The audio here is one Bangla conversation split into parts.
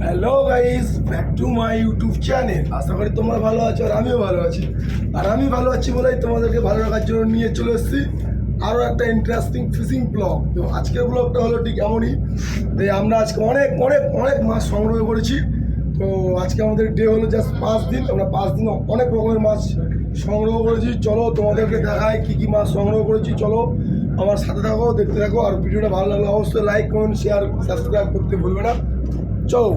Hello guys, back to my YouTube channel. আশা করি তোমরা ভালো আছো আর আমিও ভালো আছি। আর আমি ভালো আছি বলেই তোমাদেরকে ভালো রাখার জন্য নিয়ে চলে এসেছি আরও একটা ইন্টারেস্টিং ফিশিং ব্লগ। তো আজকের ব্লগটা হলো ঠিক এমনই, তাই আমরা আজকে অনেক অনেক অনেক মাছ সংগ্রহ করেছি। তো আজকে আমাদের ডে হলো জাস্ট 5 দিন। আমরা 5 দিন অনেক রকমের মাছ সংগ্রহ করেছি। চলো তোমাদেরকে দেখাই কী কী মাছ সংগ্রহ করেছি। চলো আমার সাথে থাকো, দেখতে থাকো। আর ভিডিওটা ভালো লাগলে অবশ্যই লাইক, কমেন্ট, শেয়ার, সাবস্ক্রাইব করতে ভুলবে না। চলো।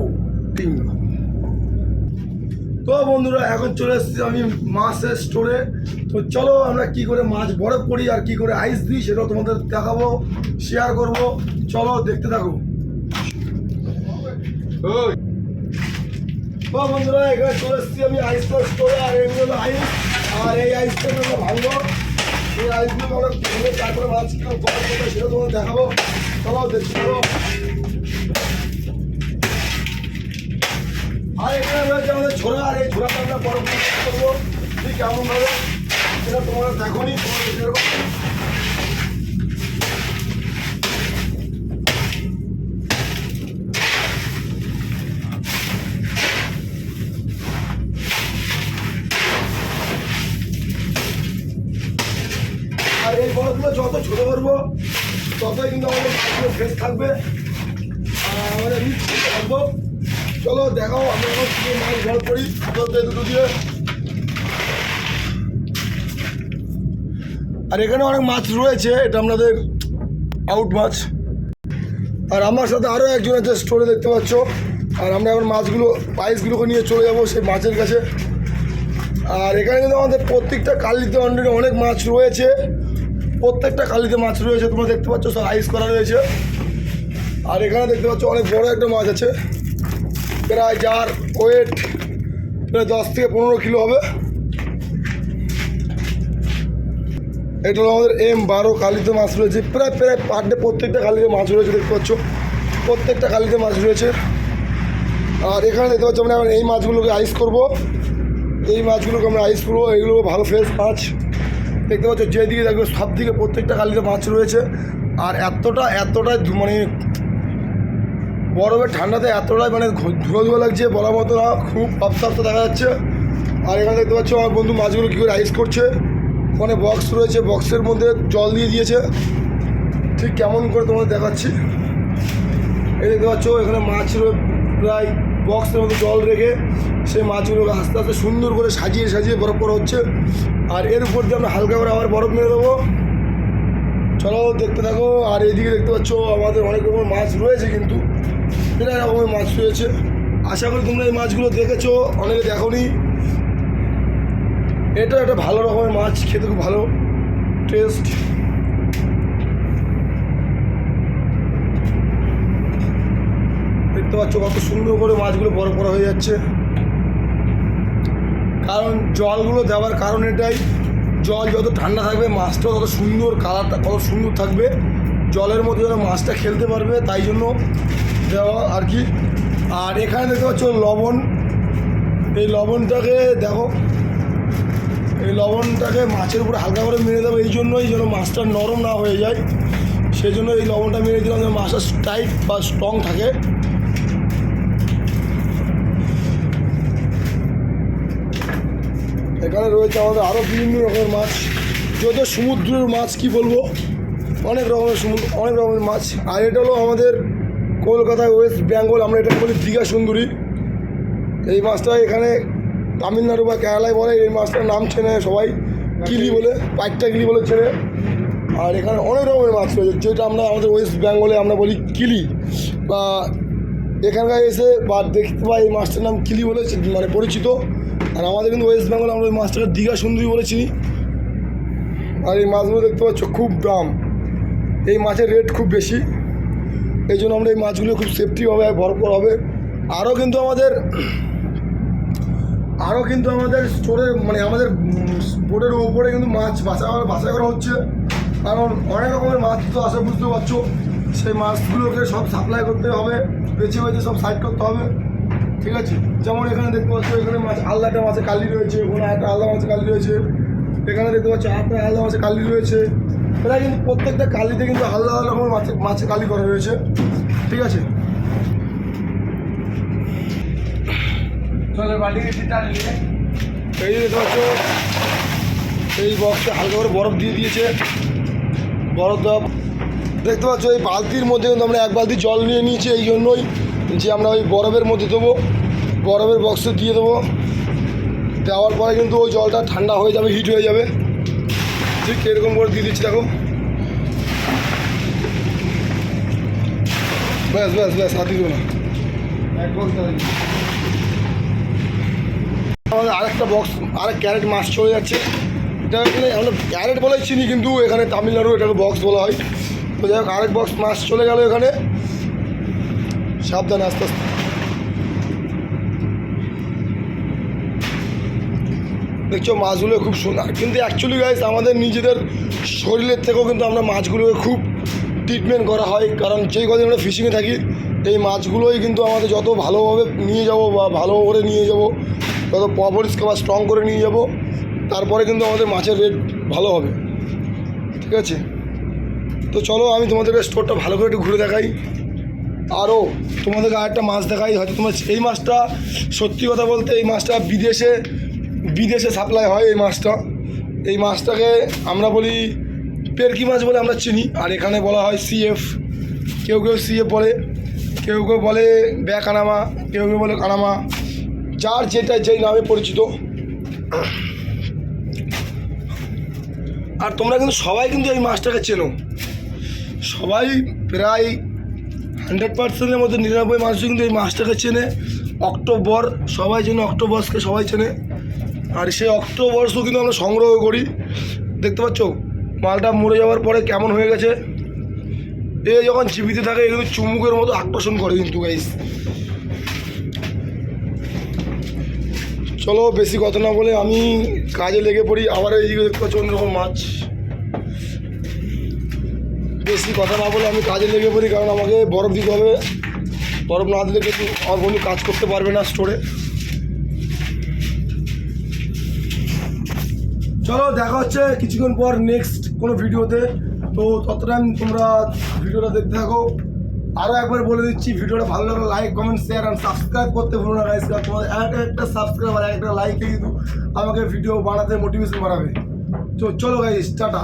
তো বন্ধুরা, এখন চলে এসেছি আমি মাছের স্টোরে। তো চলো আমরা কি করে মাছ বরফ করি আর কি করে আইস দিই সেটাও তোমাদের দেখাবো, শেয়ার করব। চলো দেখতে থাকো। তো বন্ধুরা, এখানে চলে এসেছি আমি আইসটা স্টোরে। আর এগুলো আইস, আর এই আইসটা আমরা ভাঙবো। এই আইসগুলো আমরা ভেঙে তারপরে মাছ কিরকম বরফ করবো সেটাও তোমাদের দেখাবো। চলো দেখতে থাকো। আর এখানে রয়েছে আমাদের ছোড়া, আর এই ছোড়াটা আমরা বরফ করবো ঠিক কেমনভাবে সেটা তোমরা দেখো নি। আর এই বরফগুলো যত ছোট করবো ততই কিন্তু আমাদের মাছগুলো ফ্রেশ থাকবে আর আমাদের রিচ থাকবো। চলো দেখাও আমরা এখন কি মাছ বরফ করি দুটো দিয়ে। আর এখানে অনেক মাছ রয়েছে, এটা আমাদের আউট মাছ। আর আমার সাথে আরও একজন আছে স্টোরে, দেখতে পাচ্ছ। আর আমরা এখন মাছগুলো পাইসগুলোকে নিয়ে চলে যাবো সেই মাছের কাছে। আর এখানে কিন্তু আমাদের প্রত্যেকটা কালিতে অলরেডি অনেক মাছ রয়েছে, প্রত্যেকটা কালিতে মাছ রয়েছে, তোমরা দেখতে পাচ্ছ সব আইস করা রয়েছে। আর এখানে দেখতে পাচ্ছ অনেক বড় একটা মাছ আছে, প্রায় যার ওয়েট প্রায় 10 থেকে 15 কিলো হবে। এটা হলো আমাদের M12 কালিতে মাছ রয়েছে, প্রায় পার ডে প্রত্যেকটা কালিতে মাছ রয়েছে, দেখতে পাচ্ছ প্রত্যেকটা কালিতে মাছ রয়েছে। আর এখানে দেখতে পাচ্ছ আমরা এই মাছগুলোকে আইস করব, এই মাছগুলোকে আমরা আইস করবো। এইগুলো ভালো ফ্রেশ মাছ, দেখতে পাচ্ছ যেদিকে দেখবে সব দিকে প্রত্যেকটা কালিতে মাছ রয়েছে। আর এতটাই মানে বরফের ঠান্ডাতে এতটাই মানে ধুলো লাগছে বলার মতো না, খুব অপ্তাপ্ত দেখা যাচ্ছে। আর এখানে দেখতে পাচ্ছ আমার বন্ধু মাছগুলো কী করে আইস করছে। ওখানে বক্স রয়েছে, বক্সের মধ্যে জল দিয়ে দিয়েছে, ঠিক কেমন করে তোমাদের দেখাচ্ছি। এই দেখতে পাচ্ছ এখানে মাছ প্রায় বক্সের মধ্যে জল রেখে সেই মাছগুলোকে আস্তে আস্তে সুন্দর করে সাজিয়ে সাজিয়ে বরফ করা হচ্ছে। আর এর উপর দিয়ে আমরা হালকা করে আবার বরফ মেরে দেবো। চলো দেখতে থাকো। আর এইদিকে দেখতে পাচ্ছ আমাদের অনেক রকমের মাছ রয়েছে, কিন্তু প্রায় রকমের মাছ রয়েছে। আশা করি তোমরা এই মাছগুলো দেখেছো, অনেকে দেখোনি। এটা একটা ভালো রকমের মাছ, খেতে খুব ভালো টেস্ট। দেখতে পাচ্ছ কত সুন্দর করে মাছগুলো বরফ করা হয়ে যাচ্ছে। কারণ জলগুলো দেওয়ার কারণ এটাই, জল যত ঠান্ডা থাকবে মাছটাও তত সুন্দর, কালারটা কত সুন্দর থাকবে, জলের মধ্যে যেন মাছটা খেলতে পারবে, তাই জন্য দেওয়া আর কি। আর এখানে দেখতে পাচ্ছ লবণ, এই লবণটাকে দেখো, এই লবণটাকে মাছের উপরে হালকা করে মেরে দেবো, এই জন্যই যেন মাছটা নরম না হয়ে যায়, সেই জন্য এই লবণটা মেরে দিলাম যেন মাছটা টাইট বা স্ট্রং থাকে। এখানে রয়েছে আমাদের আরও বিভিন্ন রকমের মাছ, যদিও সমুদ্রের মাছ কি বলবো, অনেক রকমের মাছ। আর এটা হলো আমাদের কলকাতা ওয়েস্ট বেঙ্গল, আমরা এটাকে বলি দীঘা সুন্দরী। এই মাছটা এখানে তামিলনাড়ু বা কেরালায় বলে এই মাছটার নাম চেনে সবাই, কিলি বলে, পাইকটা কিলি বলে চেনে। আর এখানে অনেক রকমের মাছ রয়েছে, যেটা আমরা আমাদের ওয়েস্ট বেঙ্গলে আমরা বলি কিলি, বা এখানকার এসে বা দেখতে পাই এই মাছটার নাম কিলি বলে মানে পরিচিত। আর আমাদের কিন্তু ওয়েস্ট বেঙ্গলে আমরা ওই মাছটাকে দীঘা সুন্দরী বলেছি। আর এই মাছগুলো দেখতে পাচ্ছ খুব দাম, এই মাছের রেট খুব বেশি, এই জন্য আমরা এই মাছগুলো খুব সেফটিভাবে ভরপুর হবে। আরও কিন্তু আমাদের স্টোরের মানে আমাদের বোটের উপরে কিন্তু মাছ বাছাই করা হচ্ছে, কারণ অনেক রকমের মাছ তো আসে, বুঝতে পারছো। সেই মাছগুলোকে সব সাপ্লাই করতে হবে, বেছে সব সাইড করতে হবে, ঠিক আছে। যেমন এখানে দেখতে পাচ্ছ এখানে মাছ আলাদা একটা মাছের কালি রয়েছে, ওখানে একটা আলাদা মাছের কালি রয়েছে, এখানে দেখতে পাচ্ছ একটা আলাদা মাছের কালি রয়েছে। এরা কিন্তু প্রত্যেকটা কালিতে কিন্তু আলাদা আলাদা রকমের মাছের কালি করা রয়েছে, ঠিক আছে। এই যে দেখতে পাচ্ছ এই বক্সে হালকা করে বরফ দিয়ে দিয়েছে। বরফ দেওয়া দেখতে পাচ্ছ এই বালতির মধ্যে কিন্তু আমরা 1 বালতি জল নিয়ে নিয়েছি, এই জন্যই যে আমরা ওই বরফের মধ্যে দেবো, বরফের বক্সে দিয়ে দেবো। দেওয়ার পরে কিন্তু ওই জলটা ঠান্ডা হয়ে যাবে, হিট হয়ে যাবে। ঠিক এরকম করে দিয়ে দিচ্ছি, দেখো। ব্যাস ব্যাস ব্যাস, হাত দিও না। আমাদের আরেকটা বক্স, আরেক ক্যারেট মাছ চলে যাচ্ছে। এটা এখানে আমরা ক্যারেট বলাই চিনি, কিন্তু এখানে তামিলনাড়ু এটাকে বক্স বলা হয়। তো যাই হোক, আরেক বক্স মাছ চলে গেল এখানে। সাবধানে, আস্তে আস্তে। দেখছো মাছগুলো খুব সুন্দর, কিন্তু অ্যাকচুয়ালি গাইস আমাদের নিজেদের শরীরের থেকেও কিন্তু আমরা মাছগুলোকে খুব ট্রিটমেন্ট করা হয়। কারণ যেই কদিন আমরা ফিশিংয়ে থাকি, এই মাছগুলোই কিন্তু আমাদের যত ভালোভাবে নিয়ে যাব বা ভালো করে নিয়ে যাব, তত পরিষ্কার বা স্ট্রং করে নিয়ে যাব, তারপরে কিন্তু আমাদের মাছের রেট ভালো হবে। ঠিক আছে, তো চলো আমি তোমাদেরকে স্টোরটা ভালো করে একটু ঘুরে দেখাই। আরও তোমাদেরকে আরেকটা মাছ দেখাই। হয়তো তোমার এই মাছটা, সত্যি কথা বলতে এই মাছটা বিদেশে সাপ্লাই হয়। এই মাছটাকে আমরা বলি পেরকি মাছ বলে আমরা চিনি, আর এখানে বলা হয় সিএফ। কেউ সিএফ বলে, কেউ বলে ব্যাকানামা, কেউ বলে কানামা, যার যেই নামে পরিচিত। আর তোমরা কিন্তু সবাই কিন্তু এই মাছটাকে চেনো, সবাই প্রায় 100%-এর মধ্যে 99 মানুষ কিন্তু এই মাছটাকে চেনে। অক্টোবর সবাই চেনে, অক্টোবর্সকে সবাই চেনে। আর সেই অক্টোবর্সও কিন্তু আমরা সংগ্রহ করি। দেখতে পাচ্ছ মালটা মরে যাওয়ার পরে কেমন হয়ে গেছে। এ যখন জীবিত থাকে এ কিন্তু চুমুকের মতো আকর্ষণ করে কিন্তু গাইস। চলো বেশি কথা না বলে আমি কাজে লেগে পড়ি। আবার এইদিকে দেখতে পাচ্ছ অন্যরকম মাছ। বেশি কথা না বলে আমি কাজে লেগে পড়ি, কারণ আমাকে বরফ দিতে হবে। বরফ না দিলে কিন্তু আমার বন্ধু কাজ করতে পারবে না স্টোরে। চলো দেখা হচ্ছে কিছুক্ষণ পর নেক্সট কোনো ভিডিওতে। তো ততটাইম তোমরা ভিডিওটা দেখতে থাকো। আরও একবার বলে দিচ্ছি, ভিডিওটা ভালো লাগলে লাইক, কমেন্ট, শেয়ার আর সাবস্ক্রাইব করতে ভুলো না গাইস। তোমাদের একটা সাবস্ক্রাইব আর একটা লাইকে কিন্তু আমাকে ভিডিও বানাতে মোটিভেশন বাড়াবে। চলো গাইস, টাটা।